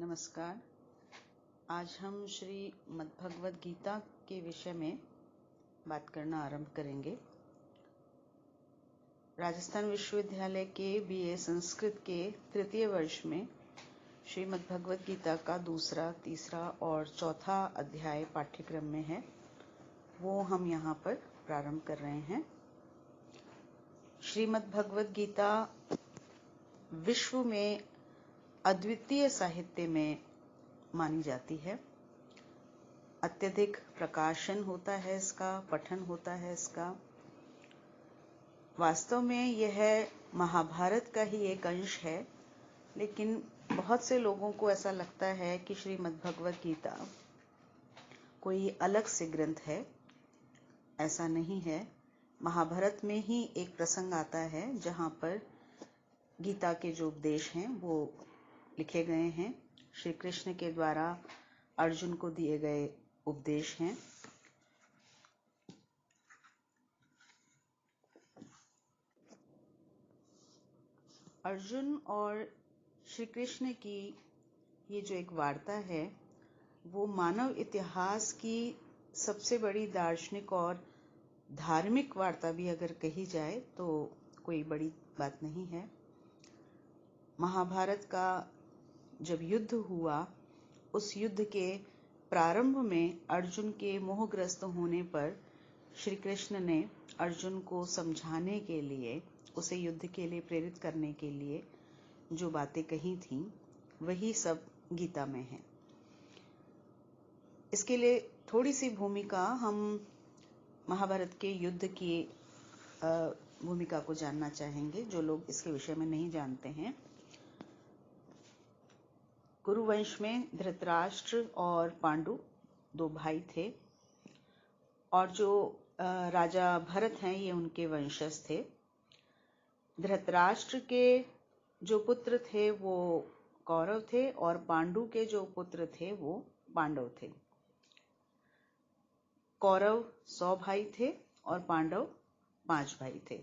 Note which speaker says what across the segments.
Speaker 1: नमस्कार। आज हम श्री मद्भगवत गीता के विषय में बात करना आरंभ करेंगे। राजस्थान विश्वविद्यालय के बीए संस्कृत के तृतीय वर्ष में श्री मद्भगवत गीता का दूसरा, तीसरा और चौथा अध्याय पाठ्यक्रम में है, वो हम यहाँ पर प्रारंभ कर रहे हैं। श्रीमद् भगवत गीता विश्व में अद्वितीय साहित्य में मानी जाती है। अत्यधिक प्रकाशन होता है इसका, पठन होता है इसका। वास्तव में यह महाभारत का ही एक अंश है, लेकिन बहुत से लोगों को ऐसा लगता है कि श्रीमद् भगवत गीता कोई अलग से ग्रंथ है। ऐसा नहीं है। महाभारत में ही एक प्रसंग आता है जहाँ पर गीता के जो उपदेश हैं वो लिखे गए हैं। श्री कृष्ण के द्वारा अर्जुन को दिए गए उपदेश हैं। अर्जुन और श्री कृष्ण की ये जो एक वार्ता है वो मानव इतिहास की सबसे बड़ी दार्शनिक और धार्मिक वार्ता भी अगर कही जाए तो कोई बड़ी बात नहीं है। महाभारत का जब युद्ध हुआ, उस युद्ध के प्रारंभ में अर्जुन के मोहग्रस्त होने पर श्री कृष्ण ने अर्जुन को समझाने के लिए, उसे युद्ध के लिए प्रेरित करने के लिए जो बातें कही थीं, वही सब गीता में है। इसके लिए थोड़ी सी भूमिका, हम महाभारत के युद्ध की भूमिका को जानना चाहेंगे, जो लोग इसके विषय में नहीं जानते हैं। कुरुवंश में धृतराष्ट्र और पांडु दो भाई थे, और जो राजा भरत हैं ये उनके वंशज थे। धृतराष्ट्र के जो पुत्र थे वो कौरव थे, और पांडु के जो पुत्र थे वो पांडव थे। कौरव 100 भाई थे और पांडव 5 भाई थे।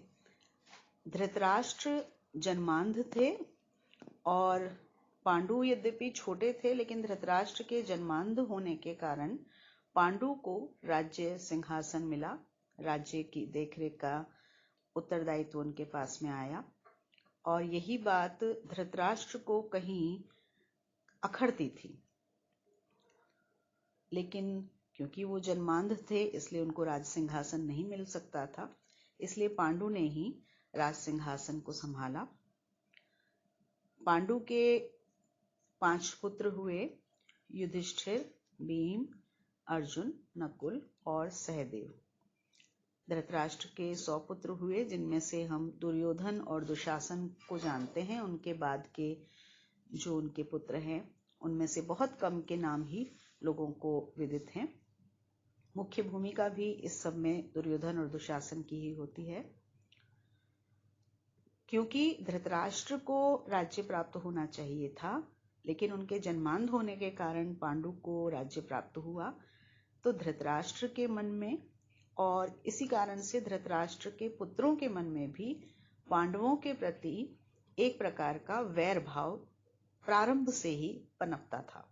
Speaker 1: धृतराष्ट्र जन्मांध थे और पांडु यद्यपि छोटे थे, लेकिन धृतराष्ट्र के जन्मांध होने के कारण पांडु को राज्य सिंहासन मिला। राज्य की देखरेख का उत्तरदायित्व उनके पास में आया, और यही बात धृतराष्ट्र को कहीं अखरती थी। लेकिन क्योंकि वो जन्मांध थे इसलिए उनको राज सिंहासन नहीं मिल सकता था, इसलिए पांडु ने ही राज सिंहासन को संभाला। पांडु के 5 पुत्र हुए: युधिष्ठिर, भीम, अर्जुन, नकुल और सहदेव। धृतराष्ट्र के 100 पुत्र हुए, जिनमें से हम दुर्योधन और दुशासन को जानते हैं। उनके बाद के जो उनके पुत्र हैं उनमें से बहुत कम के नाम ही लोगों को विदित हैं। मुख्य भूमिका भी इस सब में दुर्योधन और दुशासन की ही होती है। क्योंकि धृतराष्ट्र को राज्य प्राप्त होना चाहिए था, लेकिन उनके जन्मांध होने के कारण पांडु को राज्य प्राप्त हुआ, तो धृतराष्ट्र के मन में और इसी कारण से धृतराष्ट्र के पुत्रों के मन में भी पांडवों के प्रति एक प्रकार का वैर भाव प्रारंभ से ही पनपता था।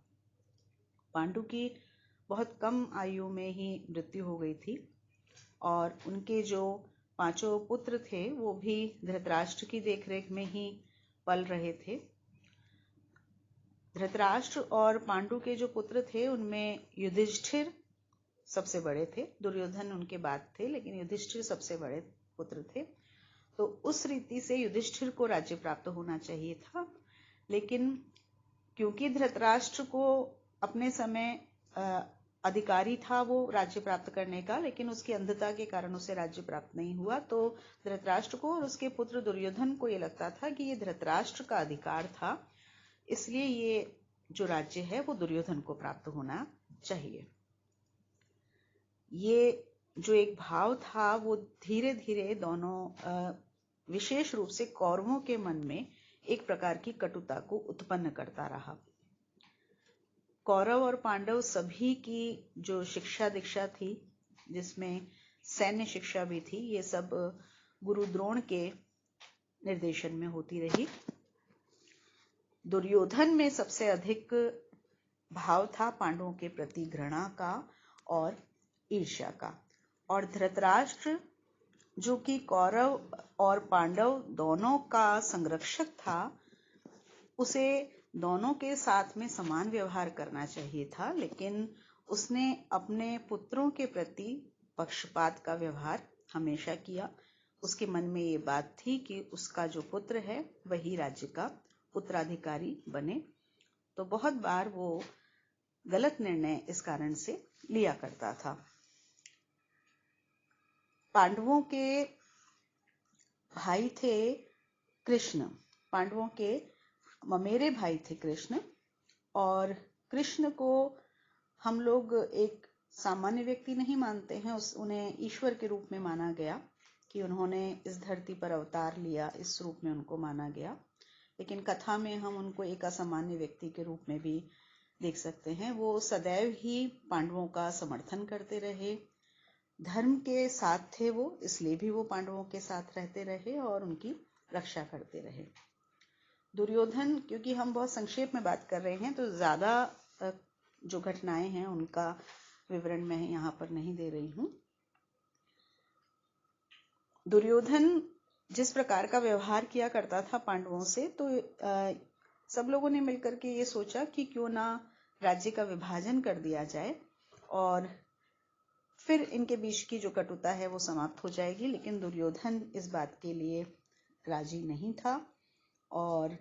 Speaker 1: पांडु की बहुत कम आयु में ही मृत्यु हो गई थी, और उनके जो 5 पुत्र थे वो भी धृतराष्ट्र की देखरेख में ही पल रहे थे। धृतराष्ट्र और पांडु के जो पुत्र थे उनमें युधिष्ठिर सबसे बड़े थे। दुर्योधन उनके बाद थे, लेकिन युधिष्ठिर सबसे बड़े पुत्र थे। तो उस रीति से युधिष्ठिर को राज्य प्राप्त होना चाहिए था, लेकिन क्योंकि धृतराष्ट्र को अपने समय अधिकारी था वो राज्य प्राप्त करने का, लेकिन उसकी अंधता के कारण उसे राज्य प्राप्त नहीं हुआ, तो धृतराष्ट्र को और उसके पुत्र दुर्योधन को ये लगता था कि ये धृतराष्ट्र का अधिकार था, इसलिए ये जो राज्य है वो दुर्योधन को प्राप्त होना चाहिए। ये जो एक भाव था वो धीरे धीरे दोनों, विशेष रूप से कौरवों के मन में एक प्रकार की कटुता को उत्पन्न करता रहा। कौरव और पांडव सभी की जो शिक्षा दीक्षा थी, जिसमें सैन्य शिक्षा भी थी, ये सब गुरु द्रोण के निर्देशन में होती रही। दुर्योधन में सबसे अधिक भाव था पांडवों के प्रति घृणा का और ईर्ष्या का, और धृतराष्ट्र जो कि कौरव और पांडव दोनों का संरक्षक था, उसे दोनों के साथ में समान व्यवहार करना चाहिए था, लेकिन उसने अपने पुत्रों के प्रति पक्षपात का व्यवहार हमेशा किया। उसके मन में ये बात थी कि उसका जो पुत्र है वही राज्य का उत्तराधिकारी बने, तो बहुत बार वो गलत निर्णय इस कारण से लिया करता था। पांडवों के भाई थे कृष्ण, पांडवों के ममेरे भाई थे कृष्ण, और कृष्ण को हम लोग एक सामान्य व्यक्ति नहीं मानते हैं, उन्हें ईश्वर के रूप में माना गया कि उन्होंने इस धरती पर अवतार लिया, इस रूप में उनको माना गया। लेकिन कथा में हम उनको एक असामान्य व्यक्ति के रूप में भी देख सकते हैं। वो सदैव ही पांडवों का समर्थन करते रहे, धर्म के साथ थे वो, इसलिए भी वो पांडवों के साथ रहते रहे और उनकी रक्षा करते रहे। दुर्योधन, क्योंकि हम बहुत संक्षेप में बात कर रहे हैं तो ज्यादा जो घटनाएं हैं उनका विवरण मैं यहाँ पर नहीं दे रही हूँ। दुर्योधन जिस प्रकार का व्यवहार किया करता था पांडवों से, तो सब लोगों ने मिलकर के ये सोचा कि क्यों ना राज्य का विभाजन कर दिया जाए और फिर इनके बीच की जो कटुता है वो समाप्त हो जाएगी। लेकिन दुर्योधन इस बात के लिए राजी नहीं था और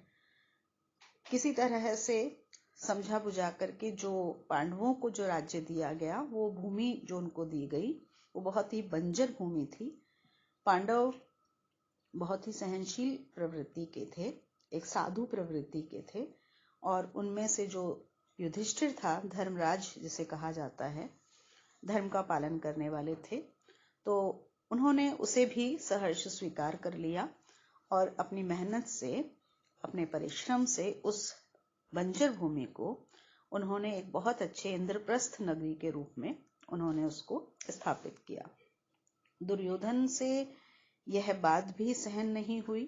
Speaker 1: किसी तरह से समझा बुझा करके जो पांडवों को जो राज्य दिया गया, वो भूमि जो उनको दी गई वो बहुत ही बंजर भूमि थी। पांडव बहुत ही सहनशील प्रवृत्ति के थे, एक साधु प्रवृत्ति के थे, और उनमें से जो युधिष्ठिर था, धर्मराज जिसे कहा जाता है, धर्म का पालन करने वाले थे, तो उन्होंने उसे भी सहर्ष स्वीकार कर लिया और अपनी मेहनत से, अपने परिश्रम से उस बंजर भूमि को उन्होंने एक बहुत अच्छे इंद्रप्रस्थ नगरी के रूप में उन्होंने उसको स्थापित किया। दुर्योधन से यह बात भी सहन नहीं हुई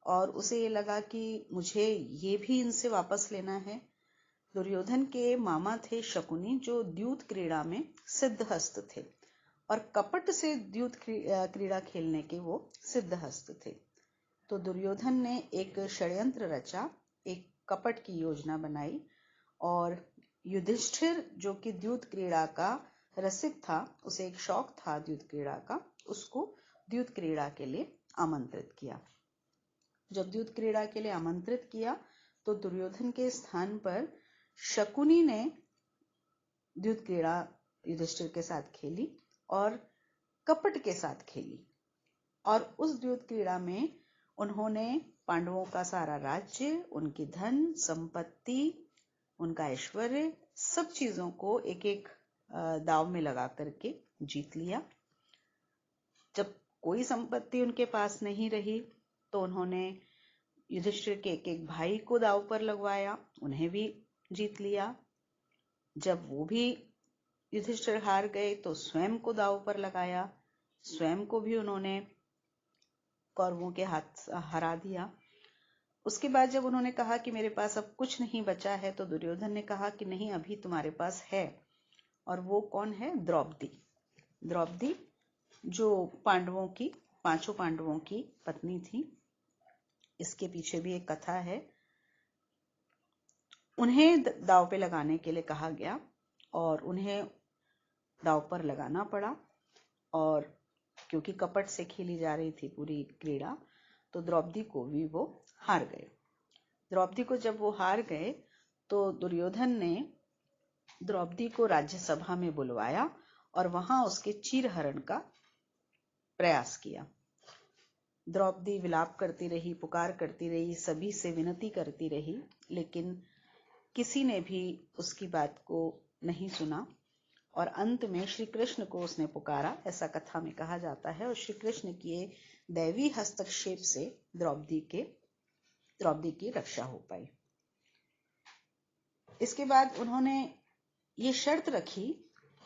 Speaker 1: और उसे ये लगा कि मुझे ये भी इनसे वापस लेना है। दुर्योधन के मामा थे शकुनी, जो द्यूत क्रीड़ा में सिद्धहस्त थे और कपट से द्यूत क्रीड़ा खेलने के वो सिद्धहस्त थे। तो दुर्योधन ने एक षड्यंत्र रचा, एक कपट की योजना बनाई और युधिष्ठिर जो कि द्यूत क्रीड़ा का रसिक था, उसे एक शौक था द्यूत क्रीड़ा का, उसको द्यूत क्रीड़ा के लिए आमंत्रित किया। जब द्यूत क्रीड़ा के लिए आमंत्रित किया तो दुर्योधन के स्थान पर शकुनी ने द्यूत क्रीड़ा युधिष्ठिर के साथ खेली और कपट के साथ खेली, और उस द्यूत क्रीड़ा में उन्होंने पांडवों का सारा राज्य, उनकी धन संपत्ति, उनका ऐश्वर्य, सब चीजों को एक एक दाव में लगा करके जीत लिया। जब कोई संपत्ति उनके पास नहीं रही तो उन्होंने युधिष्ठिर के एक एक भाई को दाव पर लगवाया, उन्हें भी जीत लिया। जब वो भी युधिष्ठिर हार गए तो स्वयं को दाव पर लगाया, स्वयं को भी उन्होंने कौरवों के हाथ हरा दिया। उसके बाद जब उन्होंने कहा कि मेरे पास अब कुछ नहीं बचा है, तो दुर्योधन ने कहा कि नहीं, अभी तुम्हारे पास है। और वो कौन है? द्रौपदी। द्रौपदी जो पांडवों की, पांचों पांडवों की पत्नी थी। इसके पीछे भी एक कथा है। उन्हें दाव पे लगाने के लिए कहा गया और उन्हें दाव पर लगाना पड़ा, और क्योंकि कपट से खेली जा रही थी पूरी क्रीड़ा, तो द्रौपदी को भी वो हार गए। द्रौपदी को जब वो हार गए तो दुर्योधन ने द्रौपदी को राज्यसभा में बुलवाया और वहां उसके चीरहरण का प्रयास किया। द्रौपदी विलाप करती रही, पुकार करती रही, सभी से विनती करती रही, लेकिन किसी ने भी उसकी बात को नहीं सुना और अंत में श्री कृष्ण को उसने पुकारा, ऐसा कथा में कहा जाता है। और श्री कृष्ण के दैवी हस्तक्षेप से द्रौपदी की रक्षा हो पाई। इसके बाद उन्होंने ये शर्त रखी,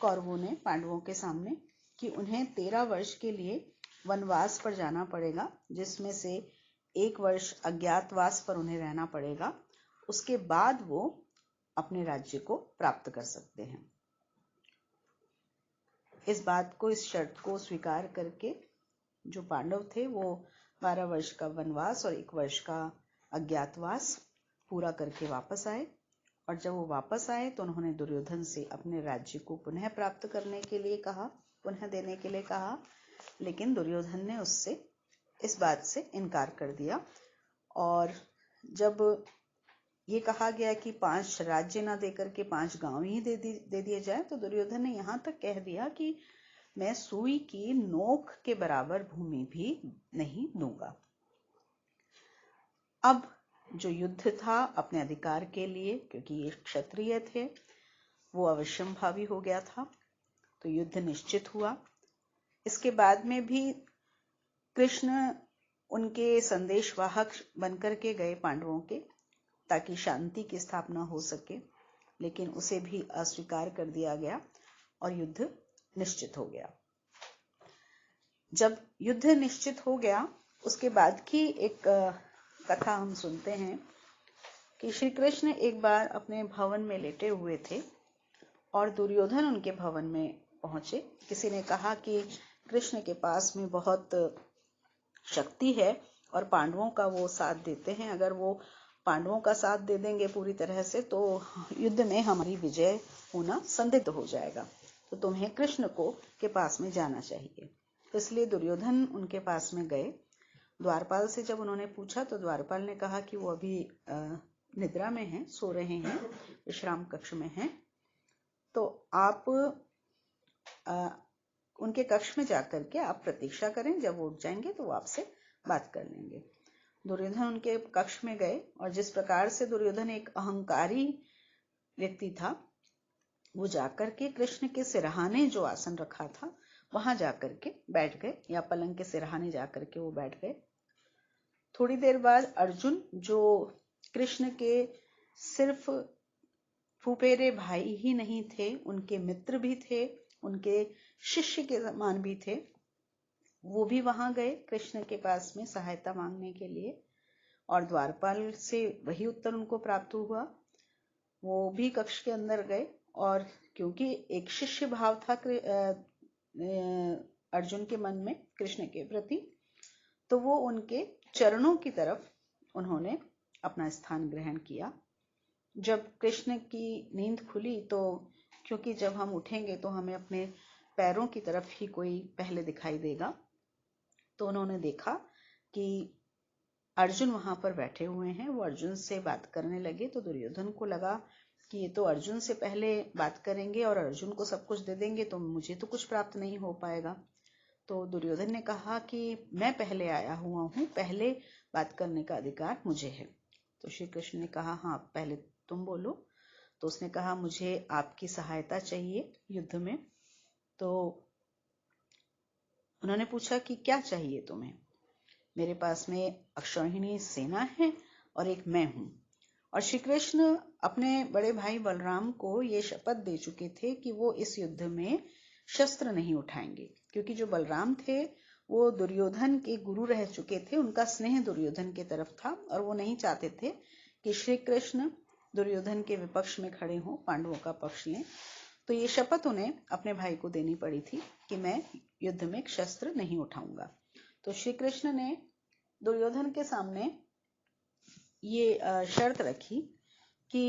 Speaker 1: कौरवों ने पांडवों के सामने, कि उन्हें 13 वर्ष के लिए वनवास पर जाना पड़ेगा, जिसमें से 1 वर्ष अज्ञातवास पर उन्हें रहना पड़ेगा उसके बाद वो अपने राज्य को प्राप्त कर सकते हैं। इस बात को, इस शर्त को स्वीकार करके जो पांडव थे वो 12 वर्ष का वनवास और 1 वर्ष का अज्ञातवास पूरा करके वापस आए। और जब वो वापस आए तो उन्होंने दुर्योधन से अपने राज्य को पुनः प्राप्त करने के लिए कहा, पुनः देने के लिए कहा, लेकिन दुर्योधन ने उससे, इस बात से इनकार कर दिया। और जब ये कहा गया कि 5 राज्य ना देकर के 5 गांव ही दे दिए जाए, तो दुर्योधन ने यहां तक कह दिया कि मैं सुई की नोक के बराबर भूमि भी नहीं दूंगा। अब जो युद्ध था अपने अधिकार के लिए, क्योंकि ये क्षत्रिय थे, वो अवश्यंभावी हो गया था, तो युद्ध निश्चित हुआ। इसके बाद में भी कृष्ण उनके संदेशवाहक बनकर के गए पांडवों के, ताकि शांति की स्थापना हो सके, लेकिन उसे भी अस्वीकार कर दिया गया और युद्ध निश्चित हो गया। जब युद्ध निश्चित हो गया, उसके बाद की एक कथा हम सुनते हैं कि श्री कृष्ण एक बार अपने भवन में लेटे हुए थे और दुर्योधन उनके भवन में पहुंचे। किसी ने कहा कि कृष्ण के पास में बहुत शक्ति है और पांडवों का वो साथ देते हैं, अगर वो पांडवों का साथ दे देंगे पूरी तरह से तो युद्ध में हमारी विजय होना संदिग्ध हो जाएगा, तो तुम्हें कृष्ण के पास में जाना चाहिए। तो इसलिए दुर्योधन उनके पास में गए। द्वारपाल से जब उन्होंने पूछा तो द्वारपाल ने कहा कि वो अभी निद्रा में हैं, सो रहे हैं, विश्राम कक्ष में हैं, तो आप उनके कक्ष में जाकर के आप प्रतीक्षा करें, जब वो उठ जाएंगे तो वो आपसे बात कर लेंगे। दुर्योधन उनके कक्ष में गए और जिस प्रकार से दुर्योधन एक अहंकारी व्यक्ति था, वो जाकर के कृष्ण के सिरहाने जो आसन रखा था वहां जाकर के बैठ गए, या पलंग के सिरहाने जाकर के वो बैठ गए। थोड़ी देर बाद अर्जुन, जो कृष्ण के सिर्फ फुफेरे भाई ही नहीं थे, उनके मित्र भी थे, उनके शिष्य के समान भी थे, वो भी वहां गए कृष्ण के पास में सहायता मांगने के लिए। और द्वारपाल से वही उत्तर उनको प्राप्त हुआ, वो भी कक्ष के अंदर गए। और क्योंकि एक शिष्य भाव था अर्जुन के मन में कृष्ण के प्रति, तो वो उनके चरणों की तरफ उन्होंने अपना स्थान ग्रहण किया। जब कृष्ण की नींद खुली, तो क्योंकि जब हम उठेंगे तो हमें अपने पैरों की तरफ ही कोई पहले दिखाई देगा, तो उन्होंने देखा कि अर्जुन वहां पर बैठे हुए हैं। वो अर्जुन से बात करने लगे, तो दुर्योधन को लगा कि ये तो अर्जुन से पहले बात करेंगे और अर्जुन को सब कुछ दे देंगे, तो मुझे तो कुछ प्राप्त नहीं हो पाएगा। तो दुर्योधन ने कहा कि मैं पहले आया हुआ हूं, पहले बात करने का अधिकार मुझे है। तो श्री कृष्ण ने कहा, हाँ पहले तुम बोलो। तो उसने कहा, मुझे आपकी सहायता चाहिए युद्ध में। तो उन्होंने पूछा कि क्या चाहिए तुम्हें? मेरे पास में अक्षौहिणी सेना है और एक मैं हूं। और श्री कृष्ण अपने बड़े भाई बलराम को ये शपथ दे चुके थे कि वो इस युद्ध में शस्त्र नहीं उठाएंगे, क्योंकि जो बलराम थे वो दुर्योधन के गुरु रह चुके थे, उनका स्नेह दुर्योधन की तरफ था और वो नहीं चाहते थे कि श्री कृष्ण दुर्योधन के विपक्ष में खड़े हों, पांडवों का पक्ष लें। तो ये शपथ उन्हें अपने भाई को देनी पड़ी थी कि मैं युद्ध में शस्त्र नहीं उठाऊंगा। तो श्री कृष्ण ने दुर्योधन के सामने ये शर्त रखी कि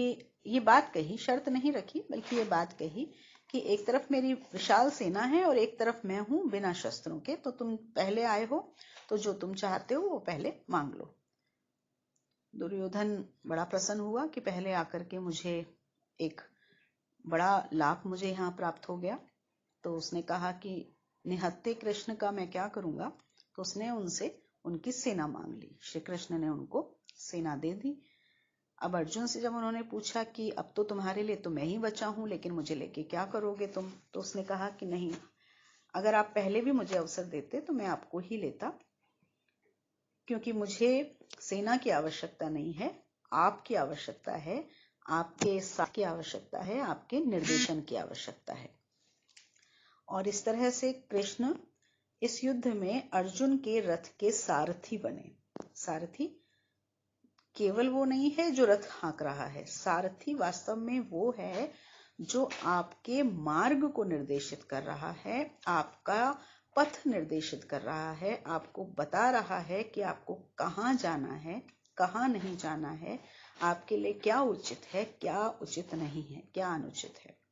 Speaker 1: ये बात कही, शर्त नहीं रखी बल्कि ये बात कही कि एक तरफ मेरी विशाल सेना है और एक तरफ मैं हूं बिना शस्त्रों के, तो तुम पहले आए हो तो जो तुम चाहते हो वो पहले मांग लो। दुर्योधन बड़ा प्रसन्न हुआ कि पहले आकर के मुझे एक बड़ा लाभ मुझे यहाँ प्राप्त हो गया। तो उसने कहा कि निहत्थे कृष्ण का मैं क्या करूंगा। तो उसने उनसे उनकी सेना मांग ली। श्री कृष्ण ने उनको सेना दे दी। अब अर्जुन से जब उन्होंने पूछा कि अब तो तुम्हारे लिए तो मैं ही बचा हूं, लेकिन मुझे लेके क्या करोगे तुम? तो उसने कहा कि नहीं, अगर आप पहले भी मुझे अवसर देते तो मैं आपको ही लेता, क्योंकि मुझे सेना की आवश्यकता नहीं है, आपकी आवश्यकता है, आपके साथ की आवश्यकता है, आपके निर्देशन की आवश्यकता है। और इस तरह से कृष्ण इस युद्ध में अर्जुन के रथ के सारथी बने। सारथी केवल वो नहीं है जो रथ हाँक रहा है, सारथी वास्तव में वो है जो आपके मार्ग को निर्देशित कर रहा है, आपका पथ निर्देशित कर रहा है, आपको बता रहा है कि आपको कहाँ जाना है, कहाँ नहीं जाना है, आपके लिए क्या उचित है, क्या उचित नहीं है, क्या अनुचित है।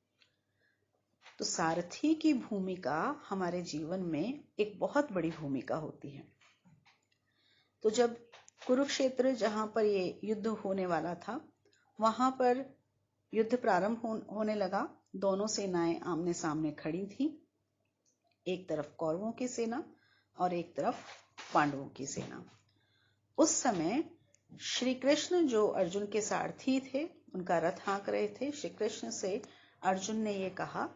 Speaker 1: तो सारथी की भूमिका हमारे जीवन में एक बहुत बड़ी भूमिका होती है। तो जब कुरुक्षेत्र जहां पर ये युद्ध होने वाला था, वहां पर युद्ध प्रारंभ होने लगा। दोनों सेनाएं आमने सामने खड़ी थी, एक तरफ कौरवों की सेना और एक तरफ पांडवों की सेना। उस समय श्री कृष्ण जो अर्जुन के सारथी थे, उनका रथ हाँक रहे थे। श्री कृष्ण से अर्जुन ने ये कहा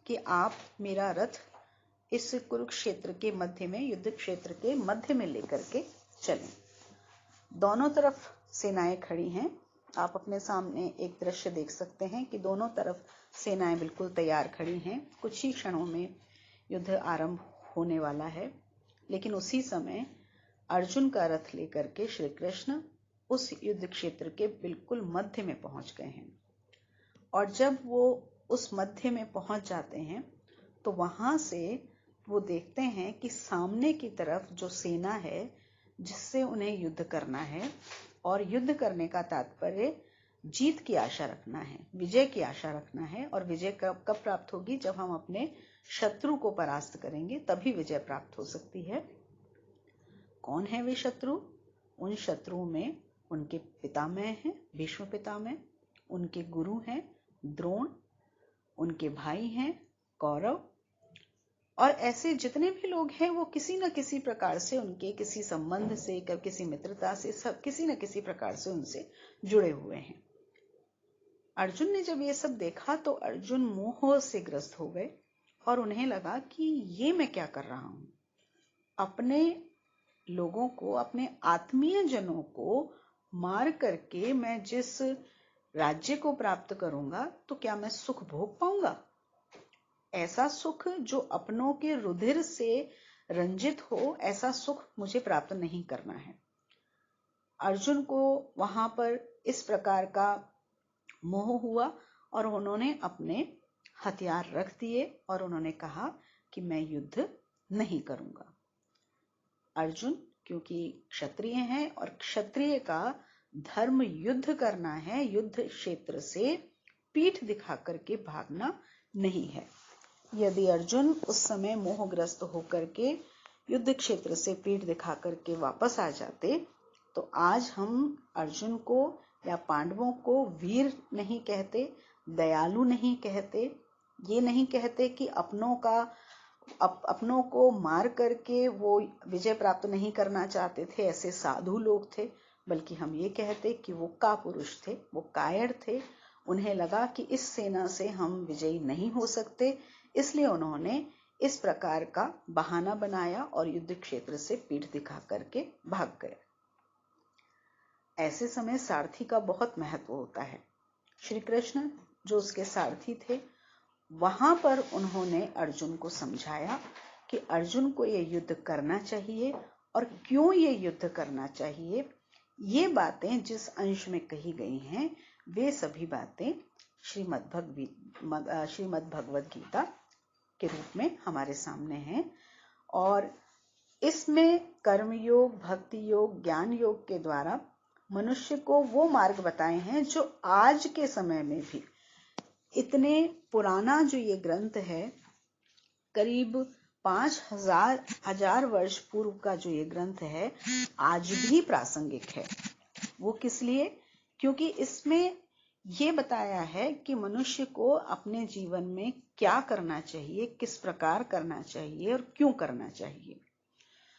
Speaker 1: कि आप मेरा रथ इस कुरुक्षेत्र के मध्य में, युद्ध क्षेत्र के मध्य में लेकर के चलें। दोनों तरफ सेनाएं खड़ी हैं। आप अपने सामने एक दृश्य देख सकते हैं कि दोनों तरफ सेनाएं बिल्कुल तैयार खड़ी हैं। कुछ ही क्षणों में युद्ध आरंभ होने वाला है। लेकिन उसी समय अर्जुन का रथ लेकर के श्री कृष्ण उस युद्ध क्षेत्र के बिल्कुल मध्य में पहुंच गए हैं। और जब वो उस मध्य में पहुंच जाते हैं तो वहां से वो देखते हैं कि सामने की तरफ जो सेना है जिससे उन्हें युद्ध करना है, और युद्ध करने का तात्पर्य जीत की आशा रखना है, विजय की आशा रखना है। और विजय कब प्राप्त होगी? जब हम अपने शत्रु को परास्त करेंगे, तभी विजय प्राप्त हो सकती है। कौन है वे शत्रु? उन शत्रुओं में उनके पितामह हैं, भीष्म पितामह, उनके गुरु हैं द्रोण, उनके भाई हैं कौरव, और ऐसे जितने भी लोग हैं वो किसी न किसी प्रकार से उनके किसी संबंध से, किसी मित्रता से, सब किसी न किसी प्रकार से उनसे जुड़े हुए हैं। अर्जुन ने जब ये सब देखा तो अर्जुन मोह से ग्रस्त हो गए और उन्हें लगा कि ये मैं क्या कर रहा हूं। अपने लोगों को, अपने आत्मीय जनों को मार करके मैं जिस राज्य को प्राप्त करूंगा तो क्या मैं सुख भोग पाऊंगा? ऐसा सुख जो अपनों के रुधिर से रंजित हो, ऐसा सुख मुझे प्राप्त नहीं करना है। अर्जुन को वहां पर इस प्रकार का मोह हुआ और उन्होंने अपने हथियार रख दिए और उन्होंने कहा कि मैं युद्ध नहीं करूंगा। अर्जुन क्योंकि क्षत्रिय हैं और क्षत्रिय का धर्म युद्ध करना है, युद्ध क्षेत्र से पीठ दिखा करके भागना नहीं है। यदि अर्जुन उस समय मोहग्रस्त होकर के युद्ध क्षेत्र से पीठ दिखा करके वापस आ जाते तो आज हम अर्जुन को या पांडवों को वीर नहीं कहते, दयालु नहीं कहते, ये नहीं कहते कि अपनों को मार करके वो विजय प्राप्त नहीं करना चाहते थे, ऐसे साधु लोग थे, बल्कि हम ये कहते कि वो कापुरुष थे, वो कायर थे। उन्हें लगा कि इस सेना से हम विजयी नहीं हो सकते, इसलिए उन्होंने इस प्रकार का बहाना बनाया और युद्ध क्षेत्र से पीठ दिखा करके भाग गए। ऐसे समय सारथी का बहुत महत्व होता है। श्री कृष्ण जो उसके सारथी थे, वहां पर उन्होंने अर्जुन को समझाया कि अर्जुन को ये युद्ध करना चाहिए और क्यों ये युद्ध करना चाहिए। ये बातें जिस अंश में कही गई हैं वे सभी बातें श्रीमद् भगवद गीता के रूप में हमारे सामने हैं। और इसमें कर्म योग, भक्ति योग, ज्ञान योग के द्वारा मनुष्य को वो मार्ग बताए हैं जो आज के समय में भी, इतने पुराना जो ये ग्रंथ है, करीब 5,000 वर्ष पूर्व का जो ये ग्रंथ है, आज भी प्रासंगिक है। वो किस लिए? क्योंकि इसमें ये बताया है कि मनुष्य को अपने जीवन में क्या करना चाहिए, किस प्रकार करना चाहिए और क्यों करना चाहिए।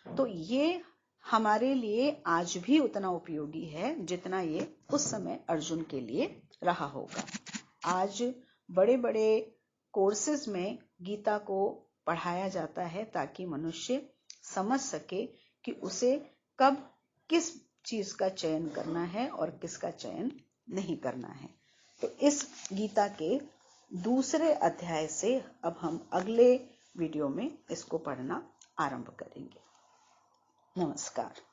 Speaker 1: तो ये हमारे लिए आज भी उतना उपयोगी है जितना ये उस समय अर्जुन के लिए रहा होगा। आज बड़े बड़े कोर्सेज में गीता को पढ़ाया जाता है ताकि मनुष्य समझ सके कि उसे कब किस चीज का चयन करना है और किसका चयन नहीं करना है। तो इस गीता के दूसरे अध्याय से अब हम अगले वीडियो में इसको पढ़ना आरंभ करेंगे। नमस्कार।